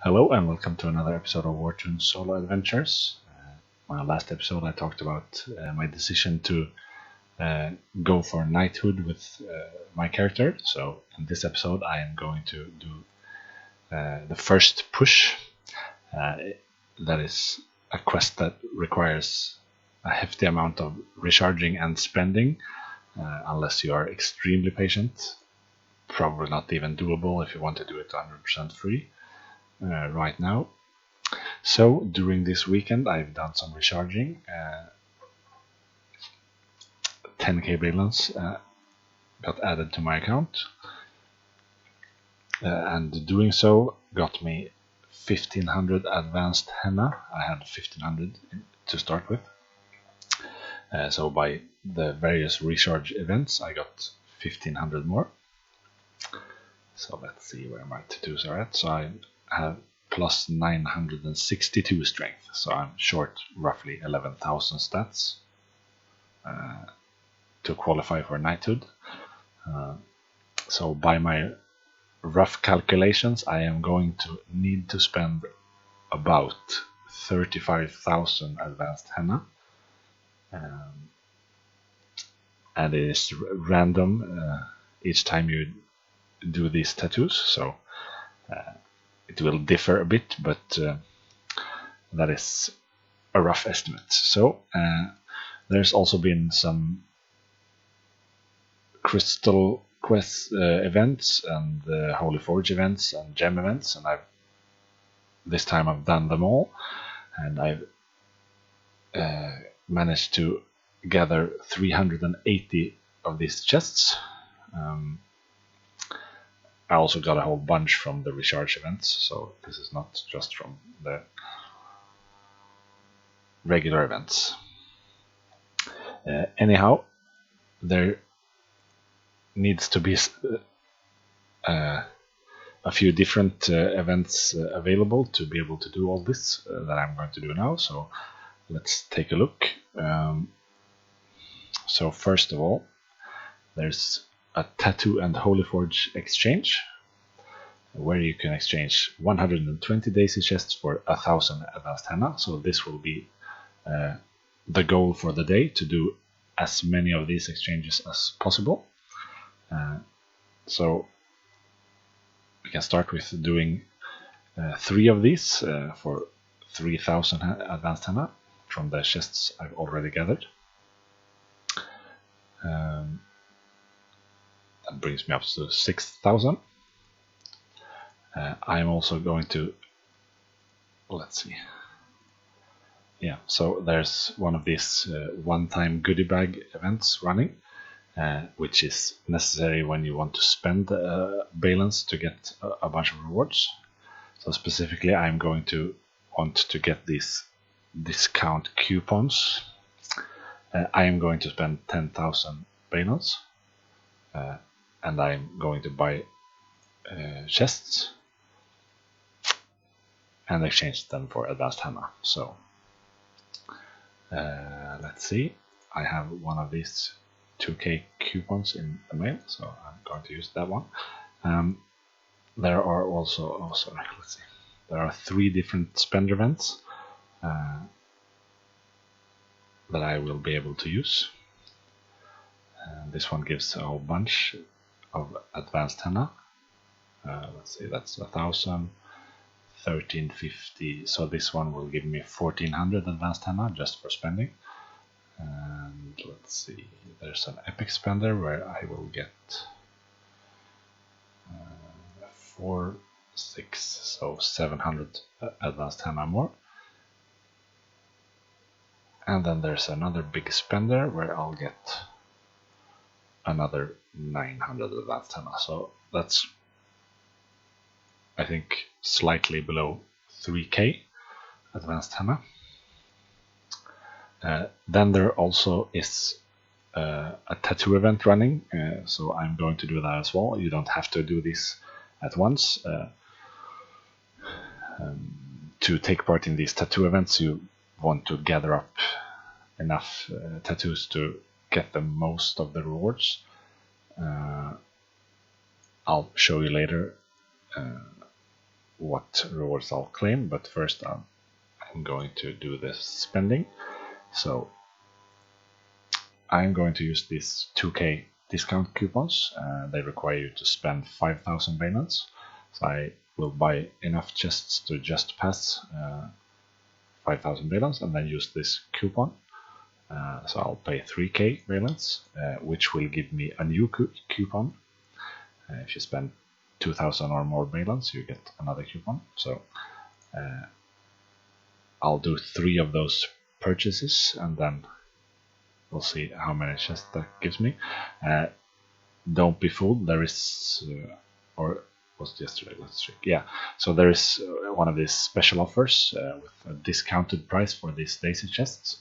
Hello and welcome to another episode of Wartune Solo Adventures. My last episode I talked about my decision to go for Knighthood with my character. So in this episode I am going to do the first push. That is a quest that requires a hefty amount of recharging and spending, unless you are extremely patient. Probably not even doable if you want to do it 100% free. Right now. So during this weekend I've done some recharging. 10k balance got added to my account, and doing so got me 1500 advanced henna. I had 1500 to start with, so by the various recharge events I got 1500 more. So let's see where my tattoos are at. So I have plus 962 strength, so I'm short roughly 11,000 stats to qualify for Knighthood. So by my rough calculations I am going to need to spend about 35,000 advanced henna, and it is random each time you do these tattoos, so it will differ a bit, but that is a rough estimate. So there's also been some crystal quest events and Holy Forge events and gem events, and this time I've done them all, and I've managed to gather 380 of these chests. I also got a whole bunch from the recharge events, so this is not just from the regular events. Anyhow, there needs to be a few different events available to be able to do all this that I'm going to do now, so let's take a look. So first of all, there's a tattoo and Holy Forge exchange, where you can exchange 120 daisy chests for 1000 advanced henna. So this will be the goal for the day, to do as many of these exchanges as possible. So we can start with doing 3 of these for 3000 advanced henna from the chests I've already gathered. That brings me up to 6,000. I'm also going to, let's see, yeah, so there's one of these one-time goodie bag events running, which is necessary when you want to spend Balens to get a bunch of rewards. So specifically I'm going to want to get these discount coupons. I am going to spend 10,000 Balens, and I'm going to buy chests and exchange them for advanced henna. So let's see, I have one of these 2k coupons in the mail, so I'm going to use that one. There are also, let's see, there are 3 different spend events that I will be able to use. This one gives a whole bunch of advanced henna. Let's see, that's 1000, 1350, so this one will give me 1400 advanced henna just for spending. And let's see, there's an epic spender where I will get 4, 6, so 700 advanced henna more. And then there's another big spender where I'll get another 900 advanced henna. So that's, I think, slightly below 3k advanced henna. Then there also is a tattoo event running, so I'm going to do that as well. You don't have to do this at once. To take part in these tattoo events, you want to gather up enough tattoos to get the most of the rewards. I'll show you later what rewards I'll claim, but first I'm going to do this spending. So I'm going to use these 2k discount coupons. They require you to spend 5,000 Balens. So I will buy enough chests to just pass 5,000 Balens and then use this coupon. So I'll pay 3k Balens, which will give me a new coupon. If you spend 2,000 or more Balens, you get another coupon. So I'll do 3 of those purchases and then we'll see how many chests that gives me. Don't be fooled, there is, or was it yesterday? Let's check. Yeah, so there is one of these special offers with a discounted price for these daisy chests.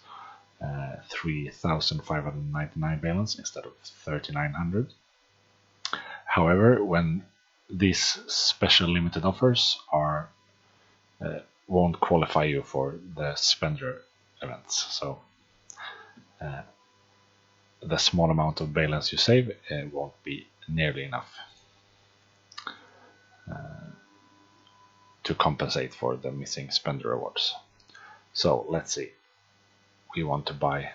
3,599 Balens instead of 3,900. However, when these special limited offers are won't qualify you for the spender events, so the small amount of Balens you save won't be nearly enough to compensate for the missing spender rewards. So let's see. We want to buy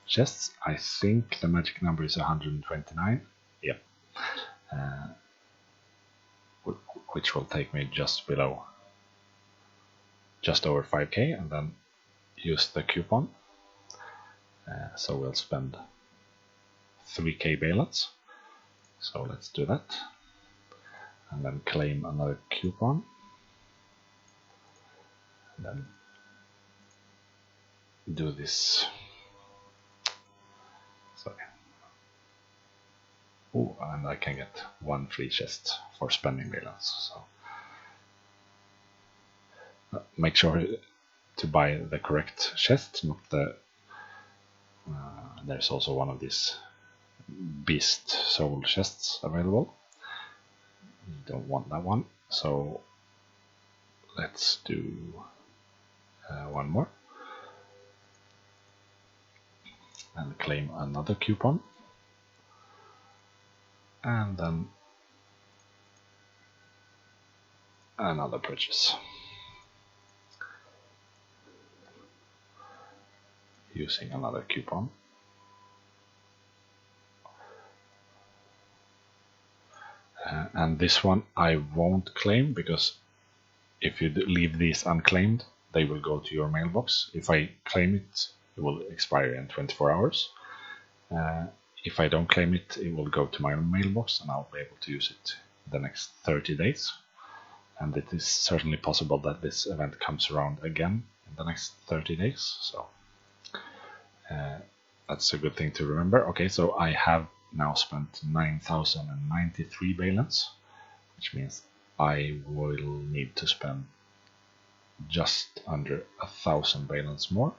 chests. I think the magic number is 129. Yep. Which will take me just over 5k, and then use the coupon. So we'll spend 3k Balens. So let's do that. And then claim another coupon. And then do this. Sorry. Oh, and I can get 1 free chest for spending Balens. So make sure to buy the correct chest, not the. There's also one of these beast soul chests available. You don't want that one, so let's do one more and claim another coupon, and then another purchase using another coupon. And this one I won't claim, because if you leave these unclaimed, they will go to your mailbox. If I claim it, it will expire in 24 hours. If I don't claim it, it will go to my mailbox and I'll be able to use it the next 30 days. And it is certainly possible that this event comes around again in the next 30 days. So that's a good thing to remember. Okay, so I have now spent 9,093 Balens, which means I will need to spend just under 1,000 Balens more.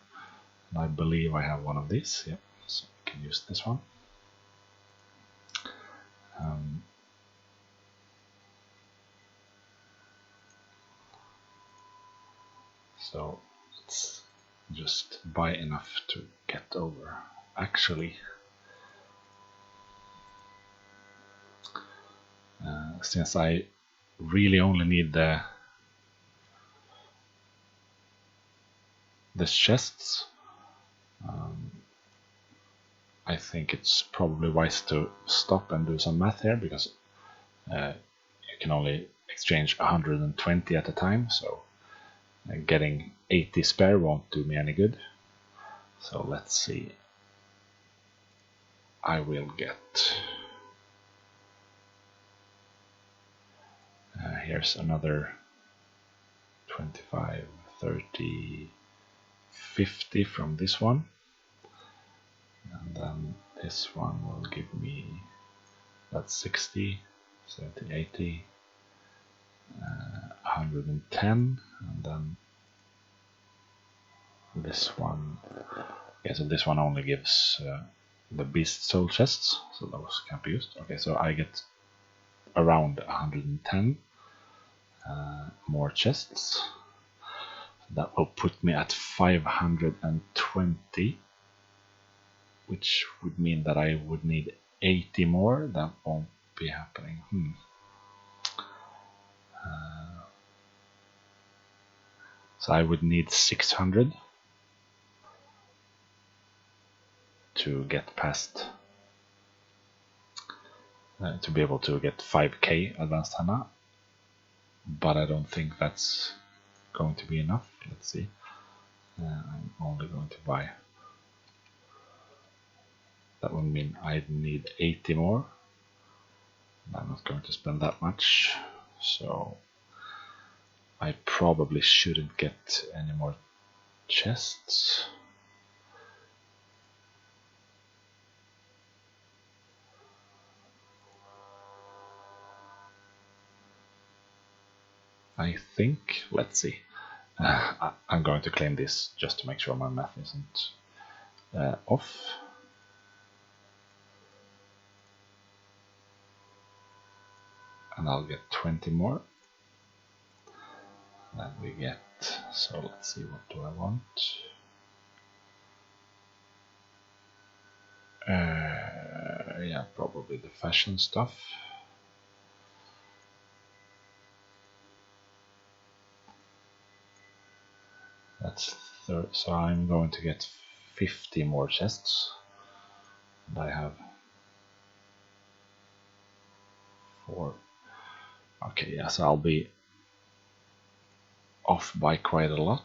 And I believe I have one of these. Yep, so I can use this one. So let's just buy enough to get over. Actually, since I really only need the chests, I think it's probably wise to stop and do some math here, because you can only exchange 120 at a time, so getting 80 spare won't do me any good. So let's see. I will get here's another 25, 30, 50 from this one, and then this one will give me, that's 60, 70, 80, 110, and then this one, okay, so this one only gives the beast soul chests, so those can't be used. Okay, so I get around 110 more chests. That will put me at 520, which would mean that I would need 80 more. That won't be happening. So I would need 600 to get past, to be able to get 5k advanced henna, but I don't think that's going to be enough. Let's see. I'm only going to buy. That would mean I'd need 80 more. I'm not going to spend that much, so I probably shouldn't get any more chests. I think, let's see. I'm going to claim this just to make sure my math isn't off. And I'll get 20 more. Then we get, so let's see, what do I want? Yeah, probably the fashion stuff. That's so I'm going to get 50 more chests. And I have 4. Okay, yeah, so I'll be off by quite a lot.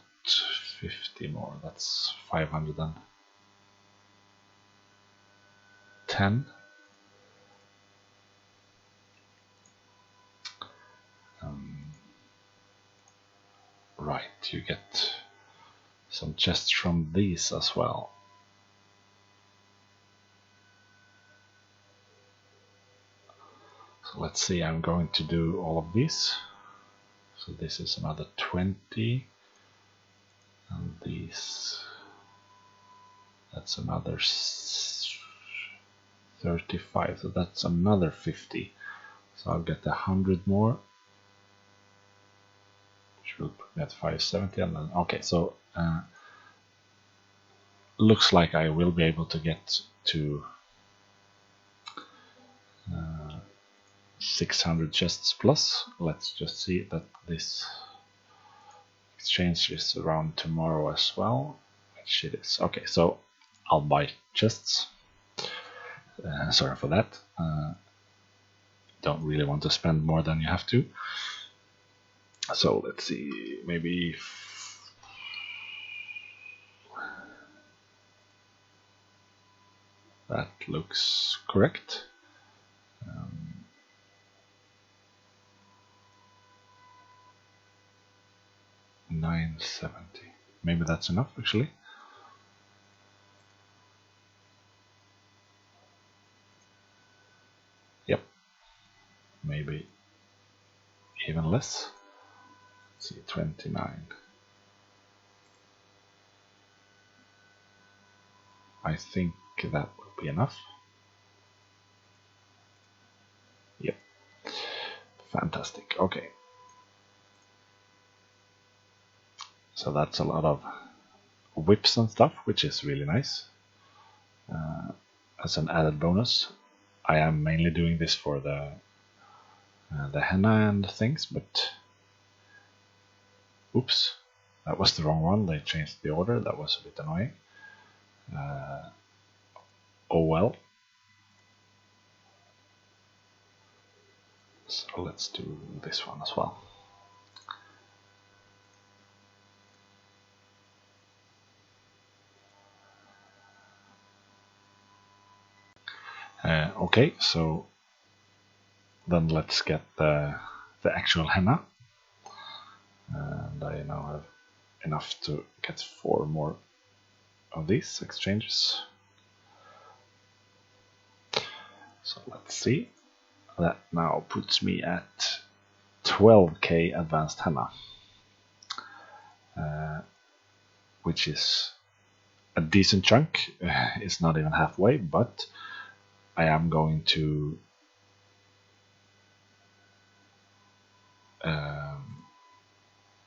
50 more, that's 510. Right, you get some chests from these as well. So let's see, I'm going to do all of these. So this is another 20, and these, that's another 35, so that's another 50. So I'll get 100 more, which will put me at 570, and then, okay, so looks like I will be able to get to 600 chests plus. Let's just see that this exchange is around tomorrow as well, which it is. Okay, so I'll buy chests. Sorry for that. Don't really want to spend more than you have to. So let's see, maybe that looks correct. 970. Maybe that's enough actually. Yep. Maybe even less. Let's see, 29. I think that will be enough. Yep. Fantastic. Okay. So that's a lot of whips and stuff, which is really nice. As an added bonus, I am mainly doing this for the henna and things, but oops, that was the wrong one. They changed the order. That was a bit annoying. Oh well. So let's do this one as well. Okay, so then let's get the actual henna. And I now have enough to get 4 more of these exchanges. So let's see. That now puts me at 12k advanced henna, which is a decent chunk. It's not even halfway, but I am going to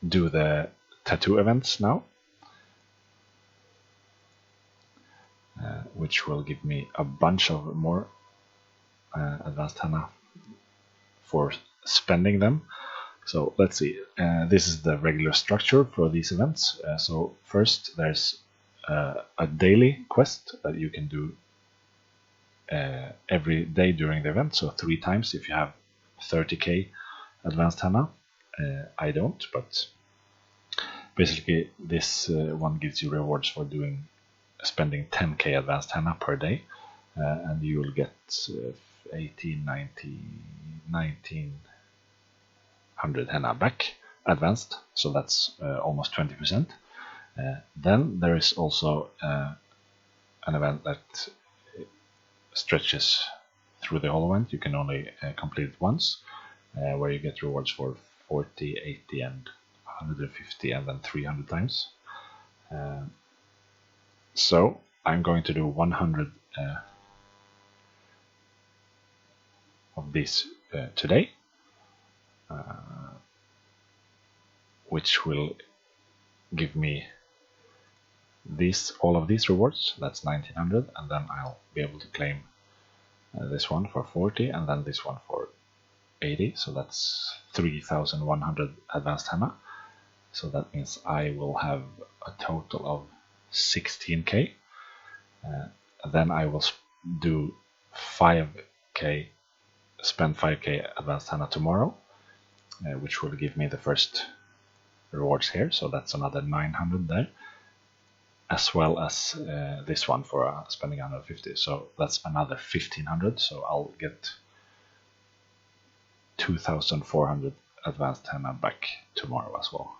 do the tattoo events now, which will give me a bunch of more advanced henna for spending them. So let's see. This is the regular structure for these events. So first there's a daily quest that you can do every day during the event. So 3 times if you have 30k advanced henna. I don't, but basically this one gives you rewards for spending 10k advanced henna per day, and you will get 18, 90, 1900 henna back advanced, so that's almost 20%. Then there is also an event that stretches through the whole event. You can only complete it once, where you get rewards for 40, 80 and 150 and then 300 times. So I'm going to do 100 of these today, which will give me all of these rewards. That's 1900, and then I'll be able to claim this one for 40 and then this one for 80, so that's 3100 advanced henna. So that means I will have a total of 16k. Then I will do 5k, spend 5k advanced henna tomorrow, which will give me the first rewards here, so that's another 900 there, as well as this one for spending 150, so that's another 1500, so I'll get 2400 advanced henna back tomorrow as well.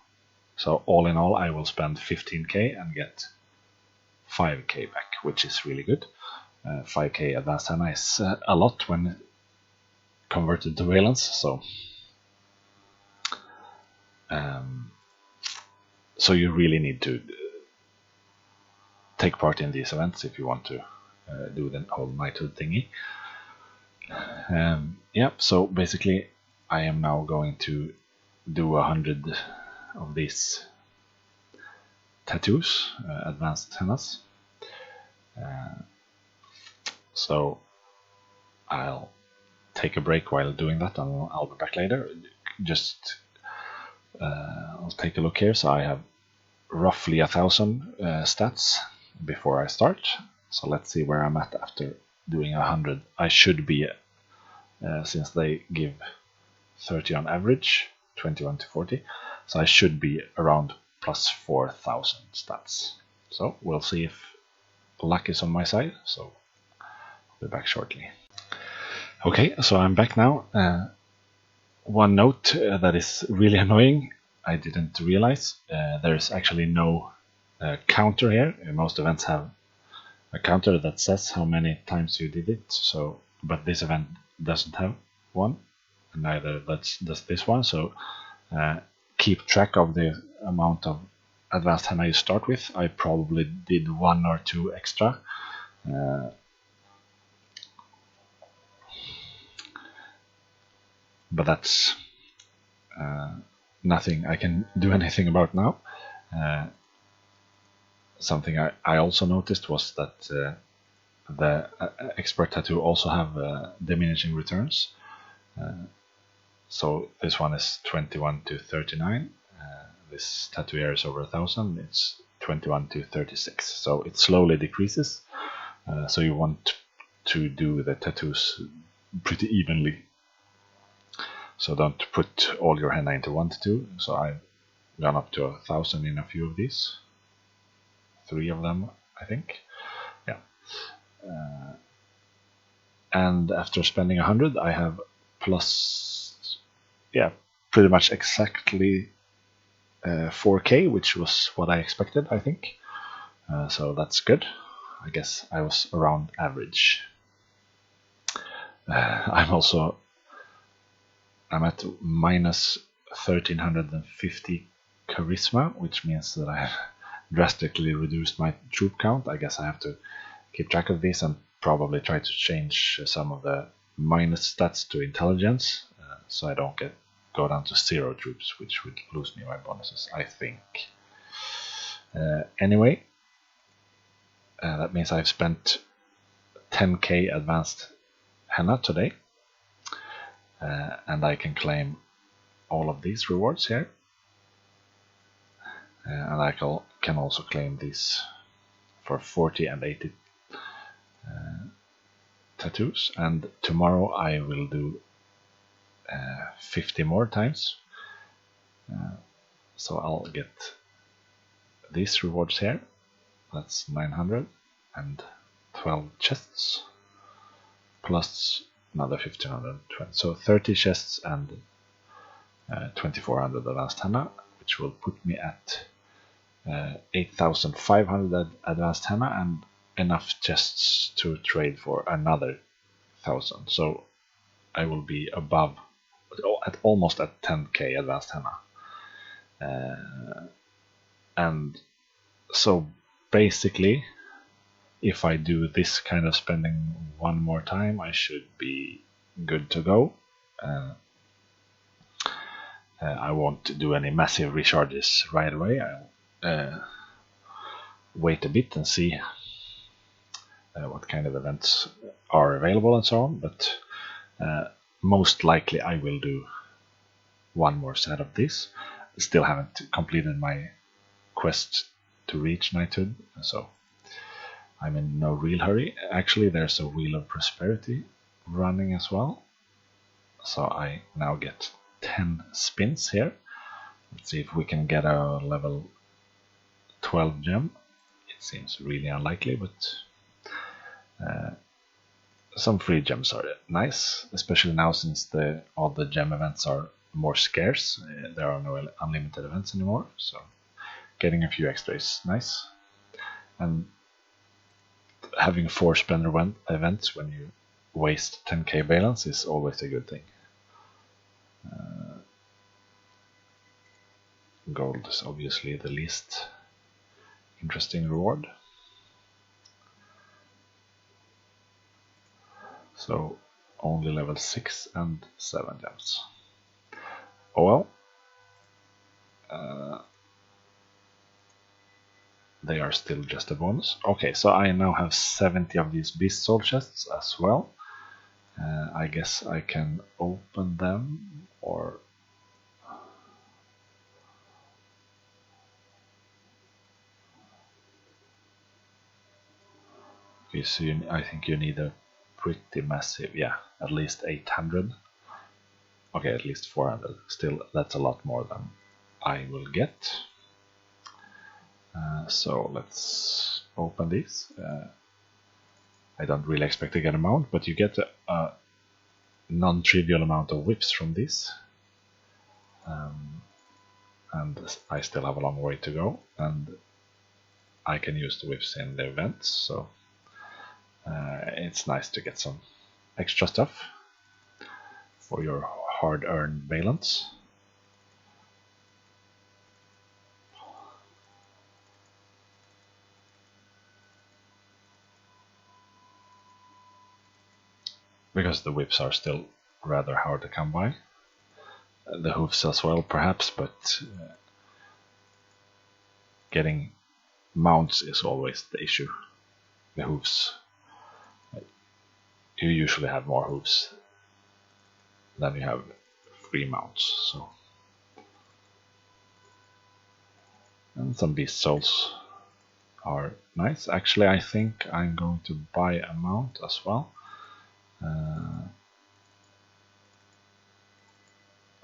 So all in all I will spend 15k and get 5k back, which is really good. 5k advanced henna is a lot when converted to Balens, so you really need to take part in these events if you want to do the whole Knighthood thingy. So basically I am now going to do 100 of these tattoos, advanced hennas. So I'll take a break while doing that, and I'll be back later. Just I'll take a look here. So I have roughly 1000 stats before I start. So let's see where I'm at after doing 100. I should be, since they give 30 on average, 21 to 40, so I should be around plus 4000 stats. So we'll see if luck is on my side. So I'll be back shortly. Okay, so I'm back now. One note that is really annoying, I didn't realize, there's actually no counter here. Most events have a counter that says how many times you did it, so but this event doesn't have one, and neither does this one. So keep track of the amount of advanced henna you start with. I probably did 1 or 2 extra. But that's nothing I can do anything about now. Something I also noticed was that the expert tattoo also have diminishing returns. So this one is 21 to 39. This tattoo here is over 1000. It's 21 to 36. So it slowly decreases. So you want to do the tattoos pretty evenly. So don't put all your henna into one tattoo. So I've gone up to 1000 in a few of these. 3 of them, I think. Yeah. And after spending 100, I have plus, pretty much exactly 4k, which was what I expected, I think. So that's good. I guess I was around average. I'm at minus 1350 charisma, which means that I have drastically reduced my troop count. I guess I have to keep track of this and probably try to change some of the minus stats to intelligence, so I don't go down to 0 troops, which would lose me my bonuses, I think. Anyway, that means I've spent 10k advanced henna today, and I can claim all of these rewards here. And I can also claim these for 40 and 80 tattoos. And tomorrow I will do 50 more times. So I'll get these rewards here. That's 900 and 12 chests plus another 1500. So 30 chests and 2400 advanced henna, which will put me at 8500 advanced henna and enough chests to trade for another 1000. So I will be above, almost at 10k advanced henna. And so basically, if I do this kind of spending one more time, I should be good to go. I won't do any massive recharges right away. I'll wait a bit and see what kind of events are available and so on, but most likely I will do one more set of this. Still haven't completed my quest to reach Knighthood, so I'm in no real hurry. Actually, there's a Wheel of Prosperity running as well, so I now get 10 spins here. Let's see if we can get a level 12 gem. It seems really unlikely, but some free gems are nice, especially now since all the gem events are more scarce. There are no unlimited events anymore, so getting a few extra is nice. And having 4 spender events when you waste 10k balance is always a good thing. Gold is obviously the least interesting reward. So only level 6 and 7 gems. Oh well. They are still just a bonus. Okay, so I now have 70 of these beast soul chests as well. I guess I can open them, or okay, so I think you need a pretty massive, yeah, at least 800. Okay, at least 400. Still, that's a lot more than I will get. So let's open these. I don't really expect to get a mount, but you get a non-trivial amount of whips from this. And I still have a long way to go, and I can use the whips in the events, so it's nice to get some extra stuff for your hard-earned balance. Because the whips are still rather hard to come by. The hoofs as well, perhaps, but getting mounts is always the issue. The hoofs, you usually have more hoofs than you have free mounts. So, and some beast souls are nice. Actually, I think I'm going to buy a mount as well.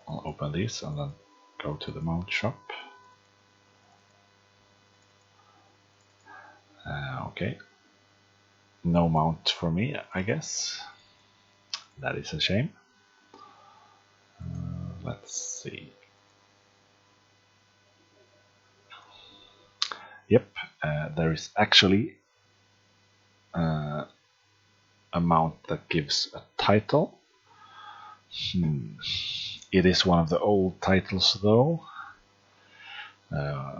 I'll open these and then go to the mount shop. Okay, no mount for me, I guess. That is a shame. Let's see. Yep, there is actually a mount that gives a title. It is one of the old titles though,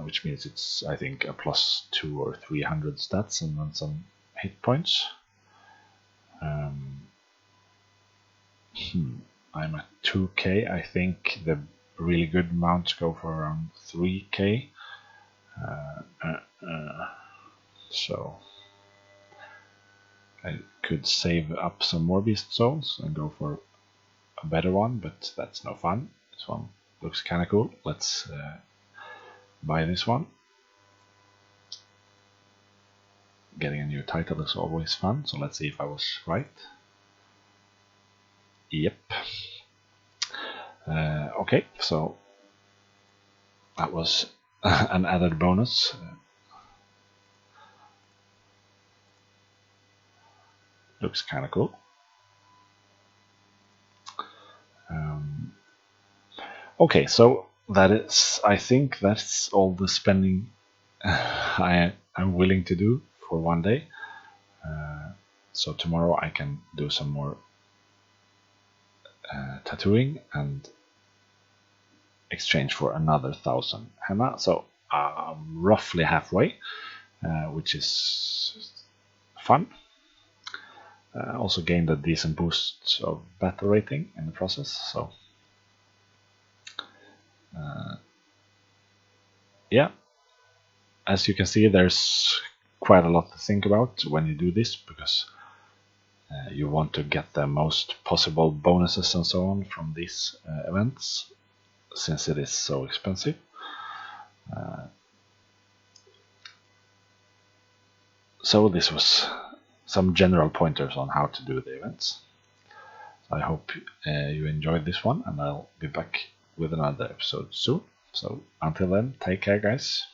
which means it's, I think, a plus 200 or 300 stats and then some hit points. I'm at 2k. I think the really good mounts go for around 3k. So I could save up some more beast souls and go for a better one, but that's no fun. This one looks kind of cool. Let's buy this one. Getting a new title is always fun, so let's see if I was right. Yep. Okay, so that was an added bonus. Looks kind of cool. Okay, so that is, I think that's all the spending I'm willing to do for one day. So tomorrow I can do some more tattooing and exchange for another 1,000 henna. So roughly halfway, which is fun. Also gained a decent boost of battle rating in the process. So yeah, as you can see, there's quite a lot to think about when you do this, because you want to get the most possible bonuses and so on from these events, since it is so expensive. So this was some general pointers on how to do the events. I hope you enjoyed this one, and I'll be back with another episode soon. So until then, take care, guys.